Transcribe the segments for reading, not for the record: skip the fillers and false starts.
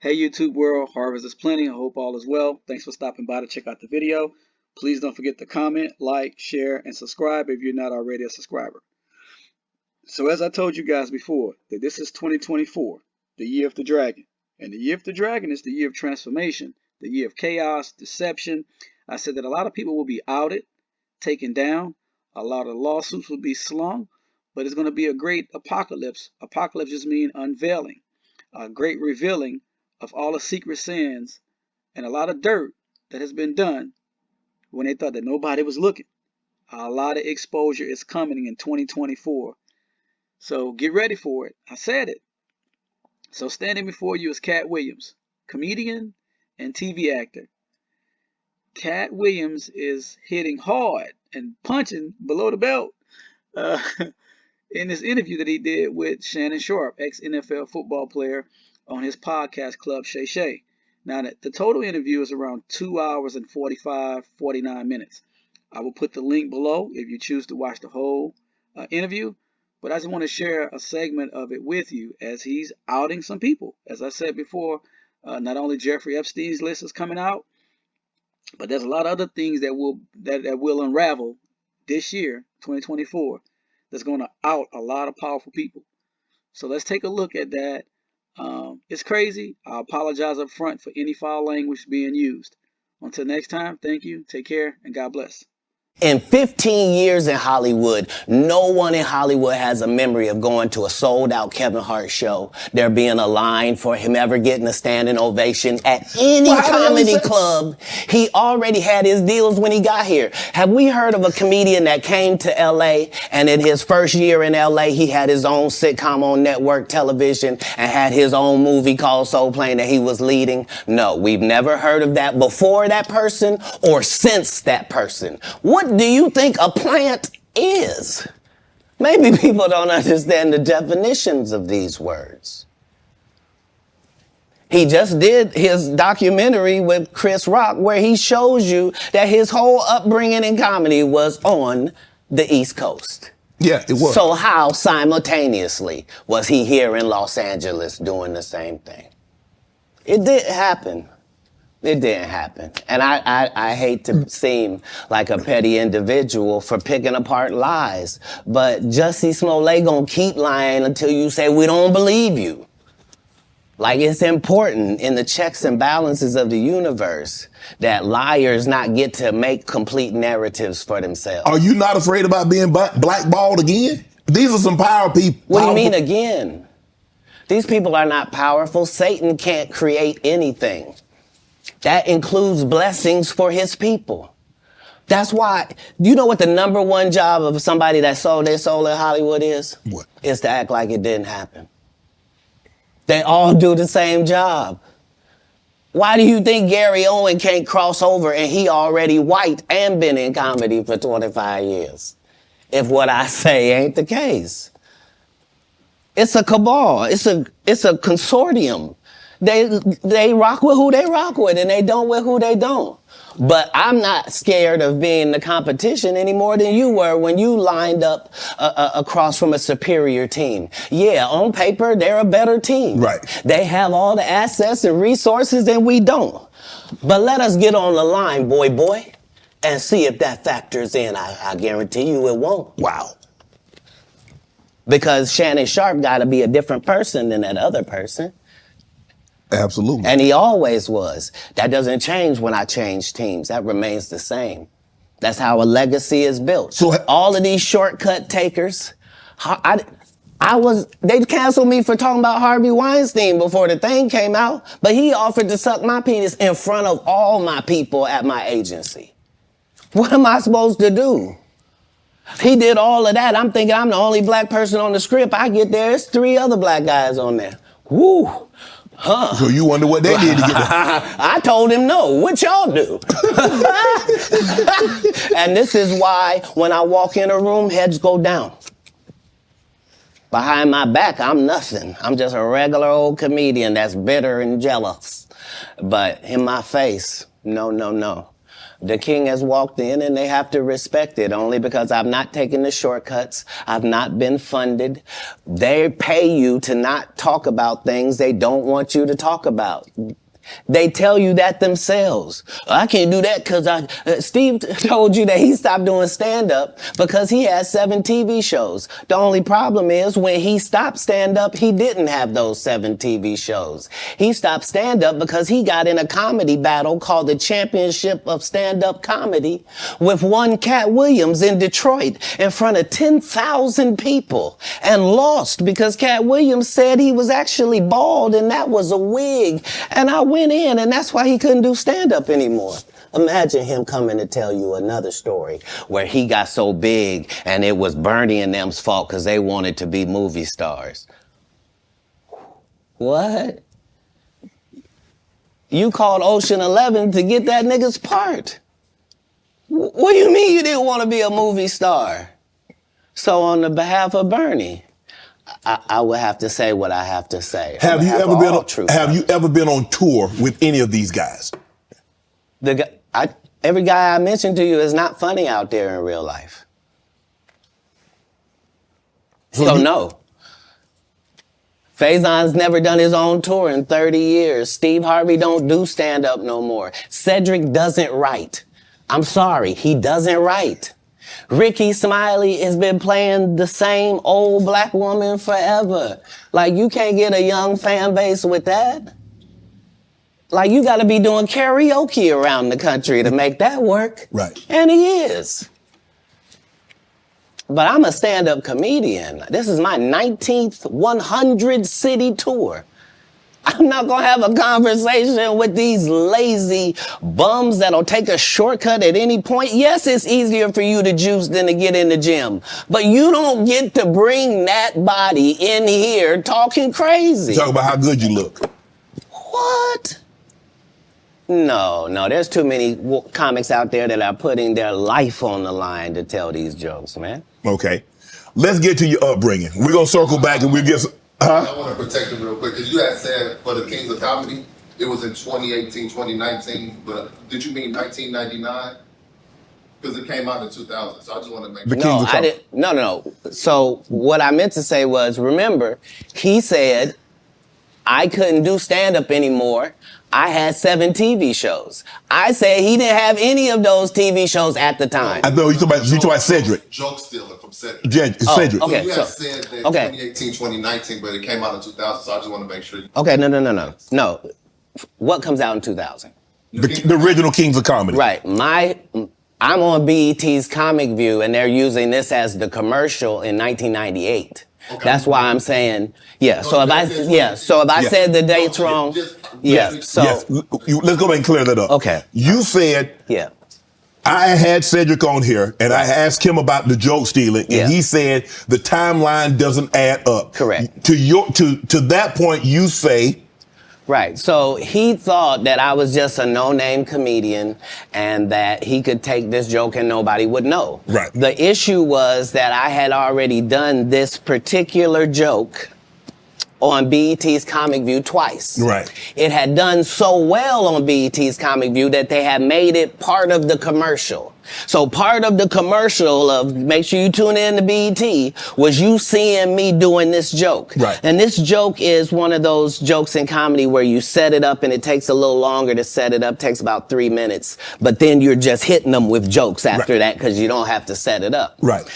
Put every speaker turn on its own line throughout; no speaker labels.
Hey YouTube world, harvest is plenty. I hope all is well. Thanks for stopping by to check out the video. Please don't forget to comment, like, share, and subscribe if you're not already a subscriber. So as I told you guys before, that this is 2024, the year of the dragon. And the year of the dragon is the year of transformation, the year of chaos, deception. I said that a lot of people will be outed, taken down. A lot of lawsuits will be slung, but it's going to be a great apocalypse. Apocalypse just means unveiling, a great revealing of all the secret sins and a lot of dirt that has been done when they thought that nobody was looking. A lot of exposure is coming in 2024. So get ready for it. I said it. So standing before you is Katt Williams, comedian and TV actor. Katt Williams is hitting hard and punching below the belt uh, in this interview that he did with Shannon Sharpe, ex-NFL football player, on his podcast club Shay Shay. Now, the total interview is around 2 hours and 49 minutes. I will put the link below if you choose to watch the whole interview. But I just want to share a segment of it with you as he's outing some people. As I said before, not only Jeffrey Epstein's list is coming out, but there's a lot of other things that will unravel this year, 2024, that's going to out a lot of powerful people. So let's take a look at that. It's crazy. I apologize up front for any foul language being used. Until next time, thank you, take care, and God bless.
In 15 years in Hollywood, no one in Hollywood has a memory of going to a sold-out Kevin Hart show, there being a line for him ever getting a standing ovation at any comedy club. He already had his deals when he got here. Have we heard of a comedian that came to L.A. and in his first year in L.A. he had his own sitcom on network television and had his own movie called Soul Plane that he was leading? No, we've never heard of that before that person or since that person. What do you think a plant is? Maybe people don't understand the definitions of these words. He just did his documentary with Chris Rock where he shows you that his whole upbringing in comedy was on the East Coast.
Yeah, it was.
So how simultaneously was he here in Los Angeles doing the same thing? It didn't happen. It didn't happen. And I hate to seem like a petty individual for picking apart lies, but Jussie Smollett gonna keep lying until you say we don't believe you. Like, it's important in the checks and balances of the universe that liars not get to make complete narratives for themselves.
Are you not afraid about being blackballed again? These are some power people.
What do you mean again? These people are not powerful. Satan can't create anything. That includes blessings for his people. That's why, you know what the number one job of somebody that sold their soul in Hollywood is?
What?
Is to act like it didn't happen. They all do the same job. Why do you think Gary Owen can't cross over and he already white and been in comedy for 25 years? If what I say ain't the case. It's a cabal. It's a consortium. They rock with who they rock with and they don't with who they don't. But I'm not scared of being the competition any more than you were when you lined up across from a superior team. Yeah, on paper, they're a better team.
Right.
They have all the assets and resources and we don't. But let us get on the line, boy, and see if that factors in. I guarantee you it won't.
Wow.
Because Shannon Sharpe got to be a different person than that other person.
Absolutely.
And he always was. That doesn't change when I change teams. That remains the same. That's how a legacy is built. So all of these shortcut takers, they canceled me for talking about Harvey Weinstein before the thing came out, but he offered to suck my penis in front of all my people at my agency. What am I supposed to do? He did all of that. I'm thinking I'm the only black person on the script. I get there, it's 3 other black guys on there. Woo. Huh.
So you wonder what they did to get there?
I told him no. What y'all do? And this is why when I walk in a room, heads go down. Behind my back, I'm nothing. I'm just a regular old comedian that's bitter and jealous. But in my face, no. The king has walked in and they have to respect it only because I've not taken the shortcuts. I've not been funded. They pay you to not talk about things they don't want you to talk about. They tell you that themselves. I can't do that because Steve told you that he stopped doing stand-up because he had 7 TV shows. The only problem is when he stopped stand-up, he didn't have those 7 TV shows. He stopped stand-up because he got in a comedy battle called the Championship of Stand-Up Comedy with one Katt Williams in Detroit in front of 10,000 people and lost because Katt Williams said he was actually bald and that was a wig. And I went in, and that's why he couldn't do stand-up anymore. Imagine him coming to tell you another story where he got so big and it was Bernie and them's fault because they wanted to be movie stars. What? You called Ocean 11 to get that nigga's part. What do you mean you didn't want to be a movie star? So on the behalf of Bernie, I would have to say what I have to say.
Have you ever been on tour with any of these guys?
Every guy I mentioned to you is not funny out there in real life. So no. Faison's never done his own tour in 30 years. Steve Harvey don't do stand-up no more. Cedric doesn't write. I'm sorry, he doesn't write. Ricky Smiley has been playing the same old black woman forever. Like, you can't get a young fan base with that. Like, you got to be doing karaoke around the country to make that work.
Right.
And he is. But I'm a stand-up comedian. This is my 19th 100-city tour. I'm not going to have a conversation with these lazy bums that'll take a shortcut at any point. Yes, it's easier for you to juice than to get in the gym. But you don't get to bring that body in here talking crazy.
Talk about how good you look.
What? No, there's too many comics out there that are putting their life on the line to tell these jokes, man.
Okay. Let's get to your upbringing. We're going to circle back and we'll get some...
I want to protect him real quick, because you had said for the Kings of Comedy, it was in 2018, 2019, but did you mean 1999? Because it came out in 2000, so I just want to make sure.
No. So what I meant to say was, remember, he said, I couldn't do stand-up anymore. I had 7 TV shows. I said he didn't have any of those TV shows at the time.
I know you talking about Cedric.
Joke stealing from Cedric.
Cedric.
Okay,
so you had said that 2018, 2019, but it came out in 2000, so I just want to make sure.
Okay, no. What comes out in 2000?
The original Kings of Comedy.
Right. I'm on BET's Comic View, and they're using this as the commercial in 1998. Okay. That's why I'm saying, yeah. So if I said the dates wrong, Let's
go back and clear that up.
Okay.
You said, I had Cedric on here, and I asked him about the joke stealing, and he said the timeline doesn't add up.
Correct.
To that point, you say.
Right. So he thought that I was just a no-name comedian and that he could take this joke and nobody would know.
Right.
The issue was that I had already done this particular joke on BET's Comic View twice.
Right.
It had done so well on BET's Comic View that they had made it part of the commercial. So part of the commercial of make sure you tune in to BET was you seeing me doing this joke.
Right.
And this joke is one of those jokes in comedy where you set it up and it takes a little longer to set it up, takes about 3 minutes, but then you're just hitting them with jokes after that because you don't have to set it up.
Right.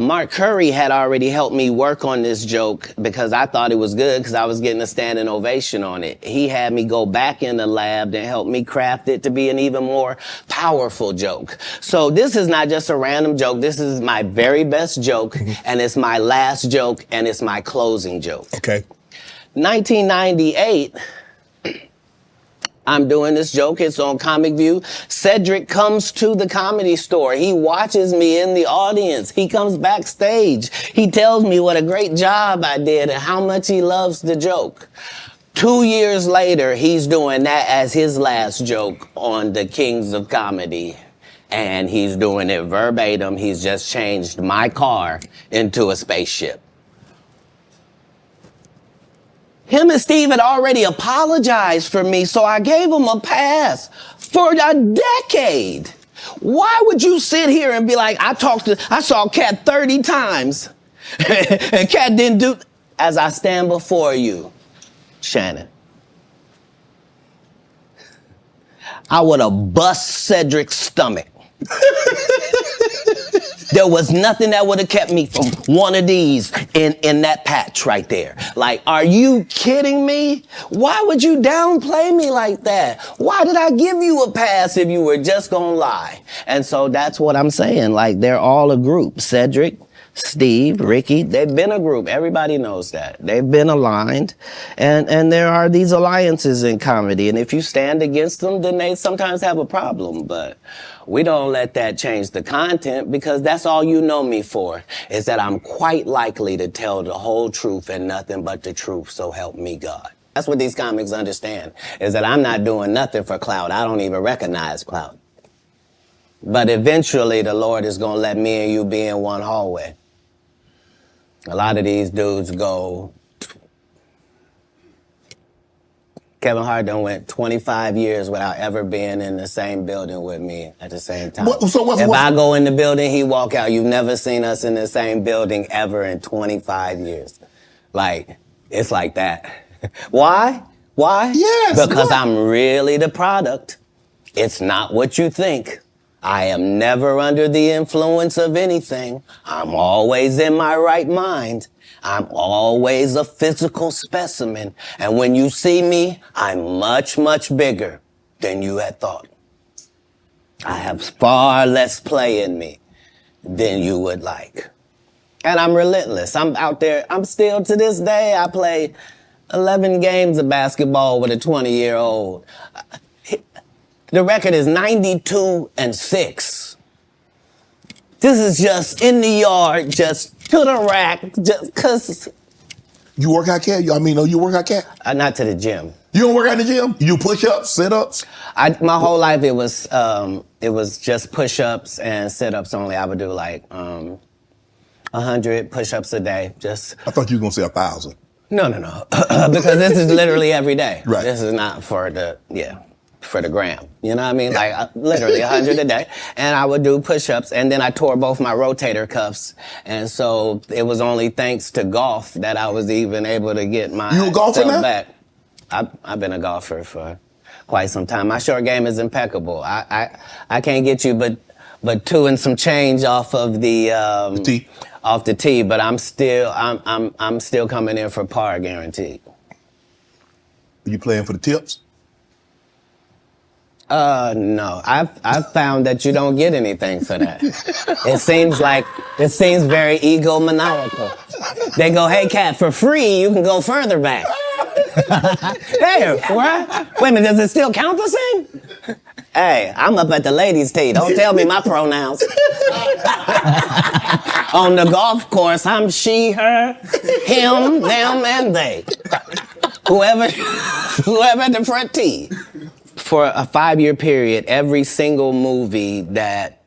Mark Curry had already helped me work on this joke because I thought it was good because I was getting a standing ovation on it. He had me go back in the lab and help me craft it to be an even more powerful joke. So this is not just a random joke. This is my very best joke, and it's my last joke, and it's my closing joke.
Okay.
1998, I'm doing this joke. It's on Comic View. Cedric comes to the Comedy Store. He watches me in the audience. He comes backstage. He tells me what a great job I did and how much he loves the joke. 2 years later, he's doing that as his last joke on the Kings of Comedy. And he's doing it verbatim. He's just changed my car into a spaceship. Him and Steve had already apologized for me, so I gave him a pass for a decade. Why would you sit here and be like, I saw Katt 30 times and Katt didn't do, as I stand before you, Shannon, I would have bust Cedric's stomach. There was nothing that would have kept me from one of these in that patch right there. Like, are you kidding me? Why would you downplay me like that? Why did I give you a pass if you were just gonna lie? And so that's what I'm saying. Like, they're all a group. Cedric, Steve, Ricky, they've been a group. Everybody knows that. They've been aligned. And there are these alliances in comedy. And if you stand against them, then they sometimes have a problem. But we don't let that change the content, because that's all you know me for, is that I'm quite likely to tell the whole truth and nothing but the truth, so help me God. That's what these comics understand, is that I'm not doing nothing for clout. I don't even recognize clout. But eventually the Lord is going to let me and you be in one hallway. A lot of these dudes go, Kevin Hart done went 25 years without ever being in the same building with me at the same time. If I go in the building, he walk out. You've never seen us in the same building ever in 25 years. Like, it's like that. Why? Why?
Yes.
Because I'm really the product. It's not what you think. I am never under the influence of anything. I'm always in my right mind. I'm always a physical specimen. And when you see me, I'm much, much bigger than you had thought. I have far less play in me than you would like. And I'm relentless. I'm out there. I'm still, to this day, I play 11 games of basketball with a 20-year-old. The record is 92-6. This is just in the yard, just to the rack, just cause.
You work out, Katt? You work out, Katt?
Not to the gym.
You don't work out in the gym? You do push-ups, sit-ups?
My whole life it was just push-ups and sit-ups only. I would do like 100 push-ups a day. Just.
I thought you were gonna say 1,000.
No, because this is literally every day.
Right.
This is not for the gram. You know what I mean? Like literally 100 a day. And I would do push-ups, and then I tore both my rotator cuffs. And so it was only thanks to golf that I was even able to get my
You a golfer now?
back. I've been a golfer for quite some time. My short game is impeccable. I can't get you but 2 and some change off of the
tee.
Off the tee, but I'm still coming in for par guaranteed.
Are you playing for the tips?
No. I've found that you don't get anything for that. It seems very egomaniacal. They go, hey, Katt, for free, you can go further back. There, right? Wait a minute, does it still count the same? Hey, I'm up at the ladies' tee. Don't tell me my pronouns. On the golf course, I'm she, her, him, them, and they. Whoever at the front tee. For a 5-year period, every single movie that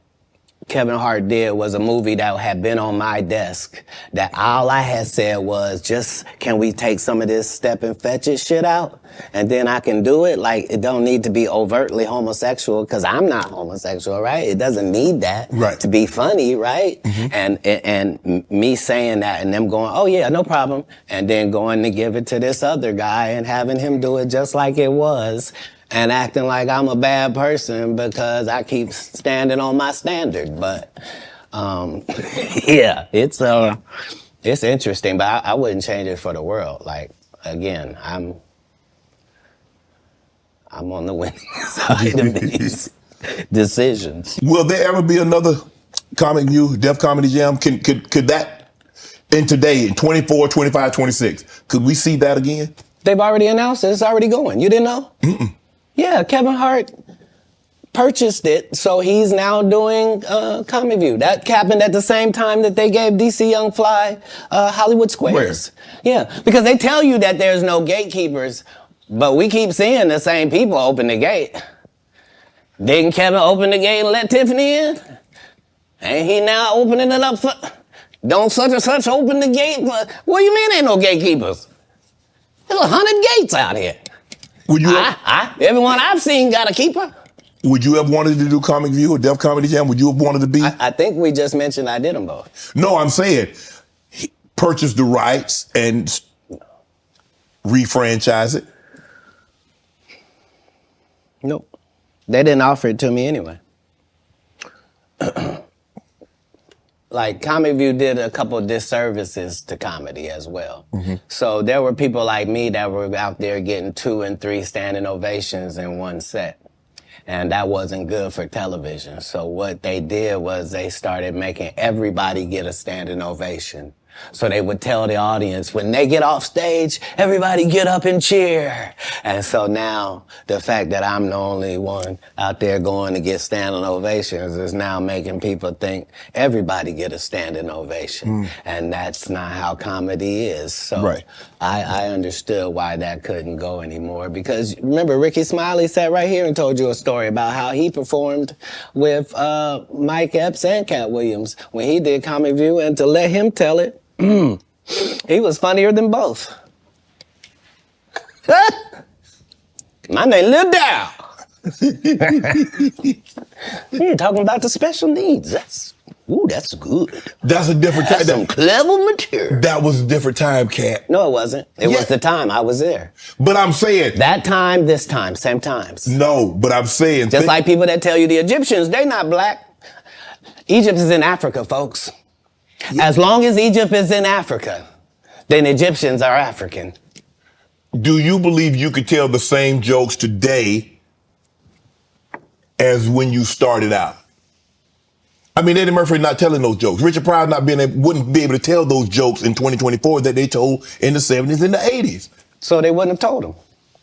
Kevin Hart did was a movie that had been on my desk, that all I had said was, just, can we take some of this step and fetch it shit out? And then I can do it. Like, it don't need to be overtly homosexual, because I'm not homosexual, right? It doesn't need that to be funny, right? Mm-hmm. And me saying that and them going, oh yeah, no problem. And then going to give it to this other guy and having him do it just like it was. And acting like I'm a bad person because I keep standing on my standard. But, yeah, it's interesting, but I wouldn't change it for the world. Like, again, I'm on the winning side of these decisions.
Will there ever be another Def Comedy Jam? Could that, in today, in 24, 25, 26, could we see that again?
They've already announced it. It's already going. You didn't know? Mm-mm. Yeah, Kevin Hart purchased it, so he's now doing Comedy View. That happened at the same time that they gave DC Young Fly Hollywood Squares.
Where?
Yeah, because they tell you that there's no gatekeepers, but we keep seeing the same people open the gate. Didn't Kevin open the gate and let Tiffany in? Ain't he now opening it up for... Don't such and such open the gate? What do you mean ain't no gatekeepers? There's 100 gates out here.
Would you
everyone I've seen got a keeper.
Would you have wanted to do Comic View or Def Comedy Jam? Would you have wanted to be?
I think we just mentioned I did them both.
No, I'm saying purchase the rights and refranchise it.
Nope. They didn't offer it to me anyway. Like, Comic View did a couple of disservices to comedy as well. Mm-hmm. So there were people like me that were out there getting 2 and 3 standing ovations in one set. And that wasn't good for television. So what they did was they started making everybody get a standing ovation. So they would tell the audience, when they get off stage, everybody get up and cheer. And so now the fact that I'm the only one out there going to get standing ovations is now making people think everybody get a standing ovation. And that's not how comedy is. So right. I understood why that couldn't go anymore, because remember, Ricky Smiley sat right here and told you a story about how he performed with Mike Epps and Katt Williams when he did Comic View, and to let him tell it, he was funnier than both. My name Lil Dow. You're talking about the special needs. That's good.
That's a different time.
That's some clever material.
That was a different time, Katt.
No, it wasn't. It was the time I was there.
But I'm saying
that time, this time, same times.
No, but I'm saying
just like people that tell you the Egyptians, they not black. Egypt is in Africa, folks. As long as Egypt is in Africa, then Egyptians are African.
Do you believe you could tell the same jokes today as when you started out? I mean, Eddie Murphy not telling those jokes. Richard Pryor wouldn't be able to tell those jokes in 2024 that they told in the 70s and the 80s.
So they wouldn't have told them.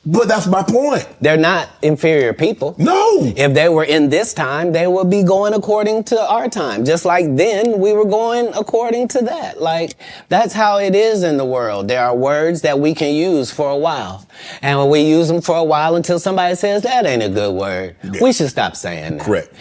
But that's my point.
They're not inferior people.
No.
If they were in this time, they would be going according to our time. Just like then, we were going according to that. Like, that's how it is in the world. There are words that we can use for a while. And when we use them for a while until somebody says, that ain't a good word, we should stop saying that.
Correct.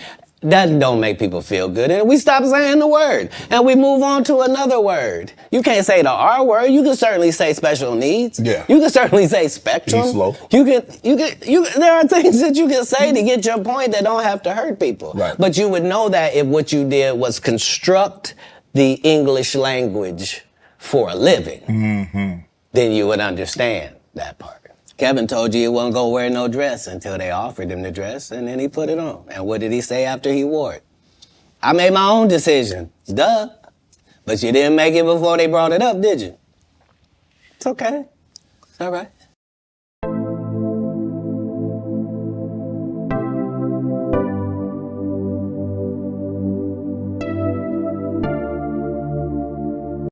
That don't make people feel good. And we stop saying the word. And we move on to another word. You can't say the R word. You can certainly say special needs.
Yeah.
You can certainly say spectrum.
Be slow.
There are things that you can say to get your point that don't have to hurt people.
Right.
But you would know that if what you did was construct the English language for a living, then you would understand that part. Kevin told you he wasn't going to wear no dress until they offered him the dress, and then he put it on. And what did he say after he wore it? I made my own decision. Duh. But you didn't make it before they brought it up, did you? It's okay. It's all right.